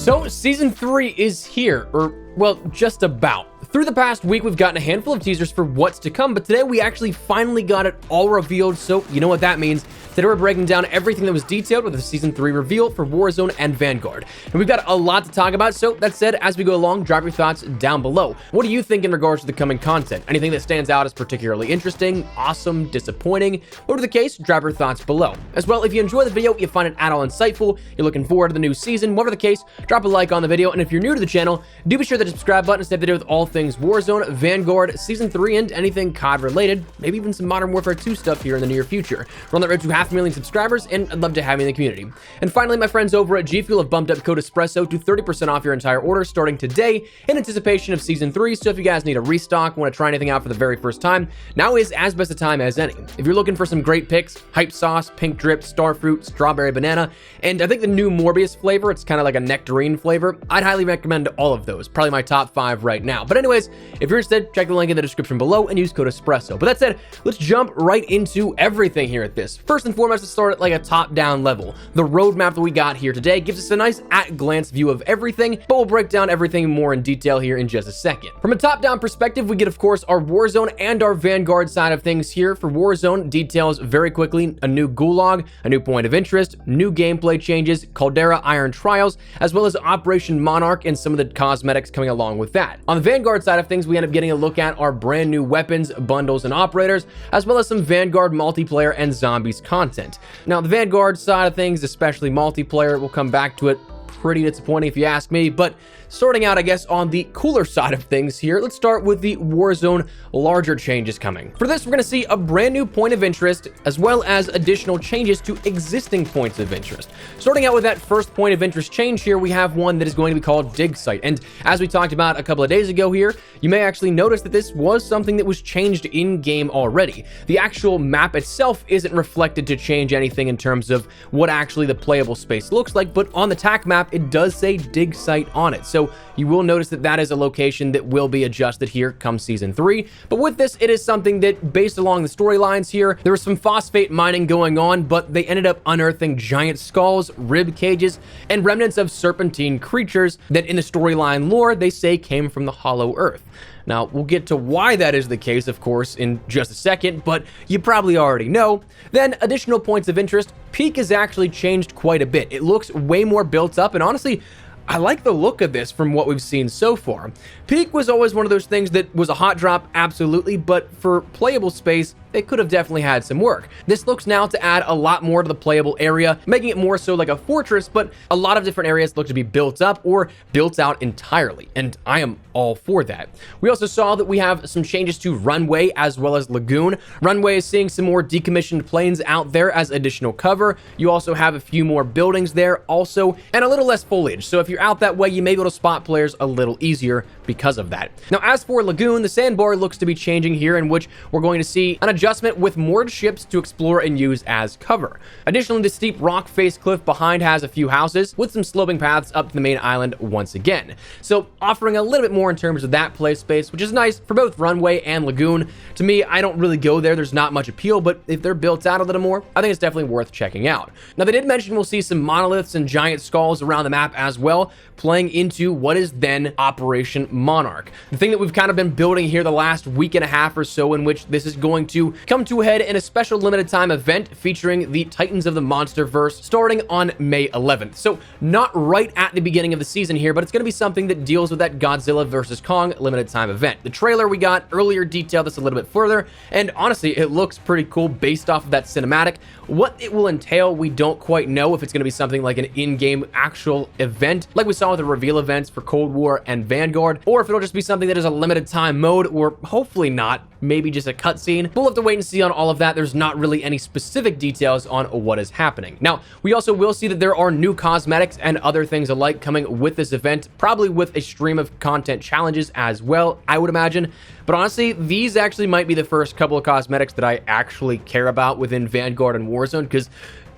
So Season 3 is here, or well, just about. Through the past week, we've gotten a handful of teasers for what's to come, but today we actually finally got it all revealed, so you know what that means. Today we're breaking down everything that was detailed with the Season 3 reveal for Warzone and Vanguard. And we've got a lot to talk about, so that said, as we go along, drop your thoughts down below. What do you think in regards to the coming content? Anything that stands out as particularly interesting, awesome, disappointing? Whatever the case, drop your thoughts below. As well, if you enjoy the video, you find it at all insightful, you're looking forward to the new season, whatever the case, drop a like on the video, and if you're new to the channel, do be sure to subscribe button to stay up to date with all things Warzone, Vanguard, Season 3, and anything COD related, maybe even some Modern Warfare 2 stuff here in the near future. We're on that road to 500,000 subscribers, and I'd love to have you in the community. And finally, my friends over at G Fuel have bumped up code ESPRESSO to 30% off your entire order starting today in anticipation of Season 3, so if you guys need a restock, want to try anything out for the very first time, now is as best a time as any. If you're looking for some great picks, hype sauce, pink drip, starfruit, strawberry banana, and I think the new Morbius flavor, it's kind of like a nectarine flavor, I'd highly recommend all of those. Probably my top 5 right now. But anyways, if you're interested, check the link in the description below and use code ESPRESSO. But that said, let's jump right into everything here at this. First and foremost, let's start at like a top-down level. The roadmap that we got here today gives us a nice at-glance view of everything, but we'll break down everything more in detail here in just a second. From a top-down perspective, we get, of course, our Warzone and our Vanguard side of things here. For Warzone, details very quickly a new gulag, a new point of interest, new gameplay changes, Caldera Iron Trials, as well as Operation Monarch and some of the cosmetics coming along with that. On the Vanguard side of things, we end up getting a look at our brand new weapons, bundles, and operators, as well as some Vanguard multiplayer and zombies content. Now, the Vanguard side of things, especially multiplayer, we'll come back to it. Pretty disappointing if you ask me, but starting out, I guess, on the cooler side of things here, let's start with the Warzone larger changes coming. For this, we're going to see a brand new point of interest, as well as additional changes to existing points of interest. Starting out with that first point of interest change here, we have one that is going to be called Dig Site. And as we talked about a couple of days ago here, you may actually notice that this was something that was changed in-game already. The actual map itself isn't reflected to change anything in terms of what actually the playable space looks like, but on the TAC map, it does say Dig Site on it. So you will notice that that is a location that will be adjusted here come Season 3. But with this, it is something that, based along the storylines here, there was some phosphate mining going on, but they ended up unearthing giant skulls, rib cages, and remnants of serpentine creatures that in the storyline lore, they say came from the Hollow Earth. Now, we'll get to why that is the case, of course, in just a second, but you probably already know. Then, additional points of interest. Peak has actually changed quite a bit. It looks way more built up, and honestly, I like the look of this from what we've seen so far. Peak was always one of those things that was a hot drop, absolutely, but for playable space, it could have definitely had some work. This looks now to add a lot more to the playable area, making it more so like a fortress, but a lot of different areas look to be built up or built out entirely, and I am all for that. We also saw that we have some changes to Runway as well as Lagoon. Runway is seeing some more decommissioned planes out there as additional cover. You also have a few more buildings there also, and a little less foliage, so if you're out that way, you may be able to spot players a little easier because of that. Now, as for Lagoon, the sandbar looks to be changing here, in which we're going to see an adjustment with moored ships to explore and use as cover. Additionally, the steep rock face cliff behind has a few houses with some sloping paths up to the main island once again. So offering a little bit more in terms of that play space, which is nice for both Runway and Lagoon. To me, I don't really go there. There's not much appeal, but if they're built out a little more, I think it's definitely worth checking out. Now, they did mention we'll see some monoliths and giant skulls around the map as well, playing into what is then Operation Monarch. The thing that we've kind of been building here the last week and a half or so, in which this is going to come to a head in a special limited time event featuring the Titans of the Monsterverse starting on May 11th. So not right at the beginning of the season here, but it's going to be something that deals with that Godzilla vs. Kong limited time event. The trailer we got earlier detailed this a little bit further, and honestly, it looks pretty cool based off of that cinematic. What it will entail, we don't quite know. If it's going to be something like an in-game actual event, like we saw with the reveal events for Cold War and Vanguard, or if it'll just be something that is a limited time mode, or hopefully not, maybe just a cutscene. We'll have to wait and see on all of that. There's not really any specific details on what is happening. Now, we also will see that there are new cosmetics and other things alike coming with this event, probably with a stream of content challenges as well, I would imagine. But honestly, these actually might be the first couple of cosmetics that I actually care about within Vanguard and Warzone, because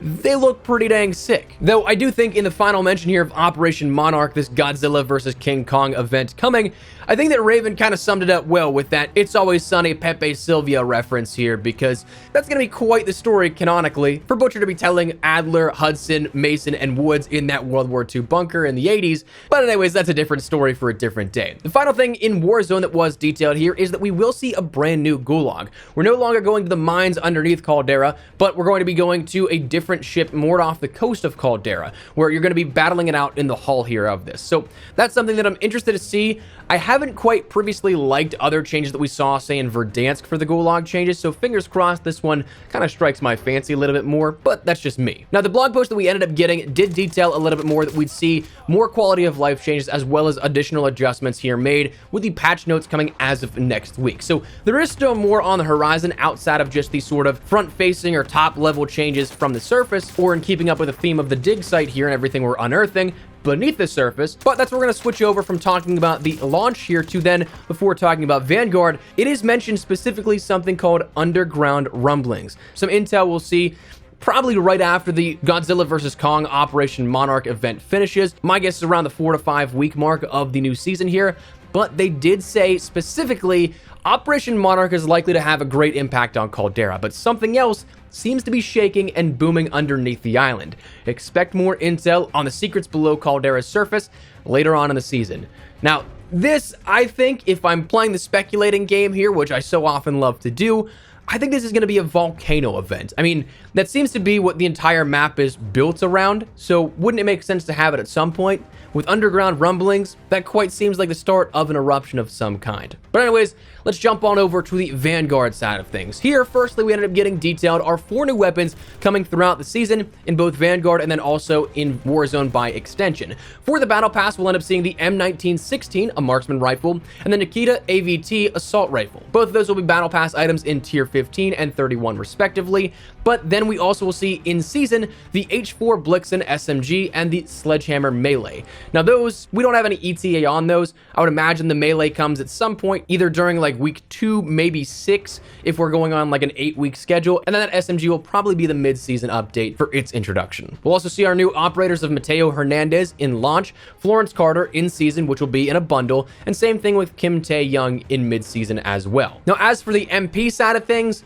they look pretty dang sick. Though I do think in the final mention here of Operation Monarch, this Godzilla vs. King Kong event coming, I think that Raven kind of summed it up well with that It's Always Sunny Pepe Sylvia reference here, because that's going to be quite the story canonically for Butcher to be telling Adler, Hudson, Mason, and Woods in that World War II bunker in the 80s. But anyways, that's a different story for a different day. The final thing in Warzone that was detailed here is that we will see a brand new gulag. We're no longer going to the mines underneath Caldera, but we're going to be going to a different ship moored off the coast of Caldera, where you're going to be battling it out in the hull here of this. So that's something that I'm interested to see. I haven't quite previously liked other changes that we saw, say, in Verdansk for the gulag changes, so fingers crossed this one kind of strikes my fancy a little bit more, but that's just me. Now, the blog post that we ended up getting did detail a little bit more that we'd see more quality of life changes as well as additional adjustments here made with the patch notes coming as of next week. So there is still more on the horizon outside of just the sort of front-facing or top-level changes from the surface, or in keeping up with the theme of the dig site here and everything we're unearthing beneath the surface. But that's where we're going to switch over from talking about the launch here to then, before talking about Vanguard, it is mentioned specifically something called underground rumblings. Some intel we'll see probably right after the Godzilla vs. Kong Operation Monarch event finishes. My guess is around the 4 to 5 week mark of the new season here, but they did say specifically Operation Monarch is likely to have a great impact on Caldera, but something else seems to be shaking and booming underneath the island. Expect more intel on the secrets below Caldera's surface later on in the season. Now, this, I think, if I'm playing the speculating game here, which I so often love to do, I think this is going to be a volcano event. I mean, that seems to be what the entire map is built around, so wouldn't it make sense to have it at some point? With underground rumblings, that quite seems like the start of an eruption of some kind. But anyways, let's jump on over to the Vanguard side of things. Here, firstly, we ended up getting detailed our 4 new weapons coming throughout the season in both Vanguard and then also in Warzone by extension. For the Battle Pass, we'll end up seeing the M1916, a marksman rifle, and the Nikita AVT assault rifle. Both of those will be Battle Pass items in Tier 15 and 31 respectively, but then we also will see in season the H4 Blixen SMG and the Sledgehammer Melee. Now those, we don't have any ETA on those. I would imagine the Melee comes at some point, either during like week 2, maybe 6, if we're going on like an 8-week schedule, and then that SMG will probably be the mid-season update for its introduction. We'll also see our new operators of Mateo Hernandez in launch, Florence Carter in season, which will be in a bundle, and same thing with Kim Tae-young in mid-season as well. Now as for the MP side of things,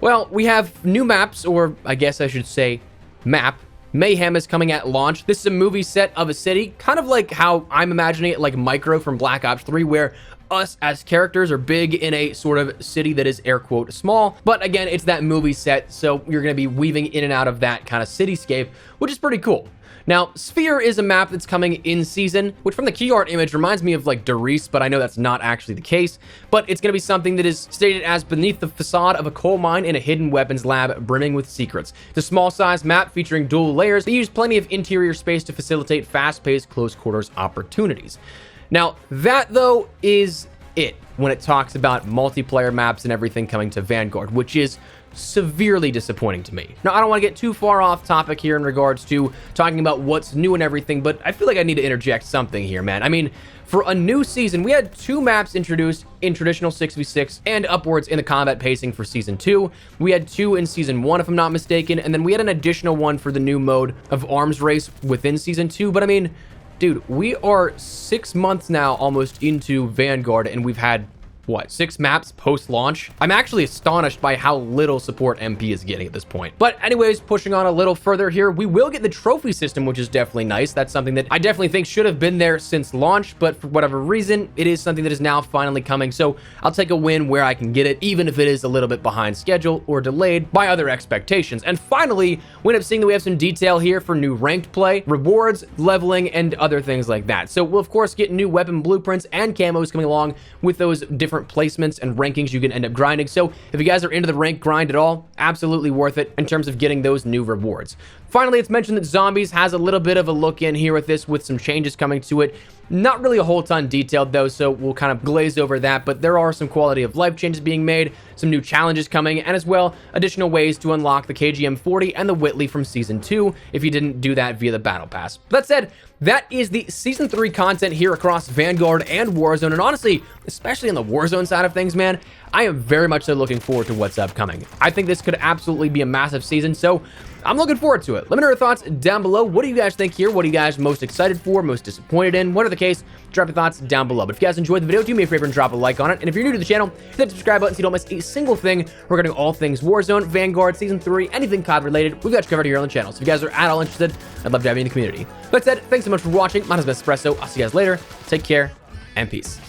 well, we have new maps, or I guess I should say map. Mayhem is coming at launch. This is a movie set of a city, kind of like how I'm imagining it, like Micro from Black Ops 3, where us as characters are big in a sort of city that is air quote small. But again, it's that movie set, so you're going to be weaving in and out of that kind of cityscape, which is pretty cool. Now, Sphere is a map that's coming in season, which from the key art image reminds me of like Doris, but I know that's not actually the case. But it's going to be something that is stated as beneath the facade of a coal mine in a hidden weapons lab brimming with secrets. It's a small size map featuring dual layers. They use plenty of interior space to facilitate fast-paced close quarters opportunities. Now, that though is it when it talks about multiplayer maps and everything coming to Vanguard, which is severely disappointing to me. Now, I don't want to get too far off topic here in regards to talking about what's new and everything, but I feel like I need to interject something here, man. I mean, for a new season, we had 2 maps introduced in traditional 6v6 and upwards in the combat pacing for Season 2. We had 2 in Season 1, if I'm not mistaken, and then we had an additional one for the new mode of Arms Race within Season 2, but I mean, dude, we are 6 months now almost into Vanguard, and we've had what, 6 maps post-launch? I'm actually astonished by how little support MP is getting at this point. But anyways, pushing on a little further here, we will get the trophy system, which is definitely nice. That's something that I definitely think should have been there since launch, but for whatever reason, it is something that is now finally coming. So I'll take a win where I can get it, even if it is a little bit behind schedule or delayed by other expectations. And finally, we end up seeing that we have some detail here for new ranked play, rewards, leveling, and other things like that. So we'll of course get new weapon blueprints and camos coming along with those different placements and rankings you can end up grinding. So if you guys are into the rank grind at all, absolutely worth it in terms of getting those new rewards. Finally, it's mentioned that Zombies has a little bit of a look in here with this, with some changes coming to it. Not really a whole ton detailed though, so we'll kind of glaze over that, but there are some quality of life changes being made, some new challenges coming, and as well, additional ways to unlock the KGM-40 and the Whitley from Season 2 if you didn't do that via the Battle Pass. That said, that is the Season 3 content here across Vanguard and Warzone, and honestly, especially on the Warzone side of things, man, I am very much so looking forward to what's upcoming. I think this could absolutely be a massive season, so I'm looking forward to it. Let me know your thoughts down below. What do you guys think here? What are you guys most excited for, most disappointed in? Whatever the case, drop your thoughts down below. But if you guys enjoyed the video, do me a favor and drop a like on it. And if you're new to the channel, hit that subscribe button so you don't miss a single thing regarding all things Warzone, Vanguard, Season 3, anything COD related. We've got you covered here on the channel. So if you guys are at all interested, I'd love to have you in the community. That said, thanks so much for watching. My name is Espresso. I'll see you guys later. Take care and peace.